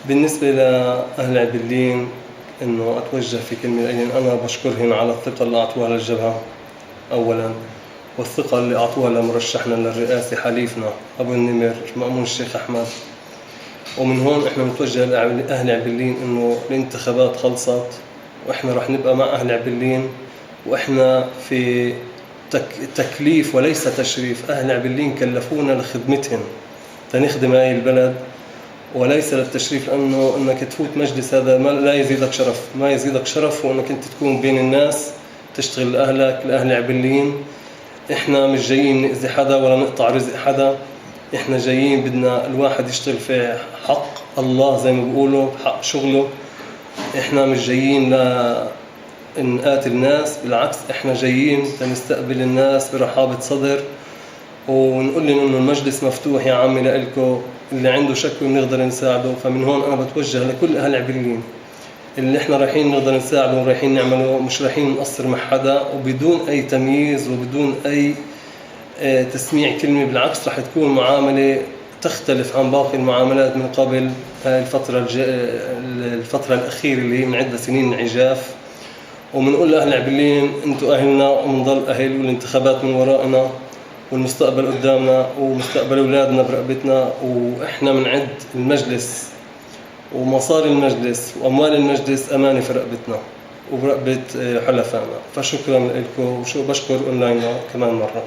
بالنسبة لأهل عبلين إنه أتوجه في كلمة إلين، أنا بشكرهم على الثقة اللي أعطوها للجبهة أولاً، والثقة اللي أعطوها لمرشحنا للرئاسة حليفنا أبو النمر مأمون الشيخ أحمد. ومن هون إحنا نتوجه لأهل عبلين إنه الانتخابات خلصت، وإحنا رح نبقى مع أهل عبلين، وإحنا في تكليف وليس تشريف. أهل عبلين كلفونا لخدمتهم تنخدم هاي البلد وليس للتشريف، لأنه إنك تفوت مجلس هذا ما لا يزيدك شرف، ما يزيدك شرف وإنك أنت تكون بين الناس تشتغل لأهلك لأهل عبلين. إحنا مش جايين نأذي حدا ولا نقطع رزق حدا، إحنا جايين بدنا الواحد يشتغل في حق الله زي ما بيقولوا، حق شغله. إحنا مش جايين نقاتل الناس، بالعكس إحنا جايين نستقبل الناس برحابة صدر ونقول لهم إنه المجلس مفتوح يا عمي لإلكم، اللي عنده شك بنقدر نساعده. فمن هون أنا بتوجه لكل أهل عبلين اللي إحنا رايحين نقدر نساعده ورايحين نعمله، مش رايحين نقصر مع حدا وبدون أي تمييز وبدون أي تسميع كلمة. بالعكس رح تكون معاملة تختلف عن باقي المعاملات من قبل هاي الفترة الأخيرة اللي هي من عدة سنين عجاف. ومنقول لأهل عبلين أنتوا أهلنا ومنضل أهل، والانتخابات من ورائنا والمستقبل قدامنا ومستقبل أولادنا برقبتنا، وإحنا منعد المجلس ومصاري المجلس وأموال المجلس أمانة في رقبتنا وبرقبة حلفائنا. فشكرا لكم وبشكر أونلاين كمان مرة.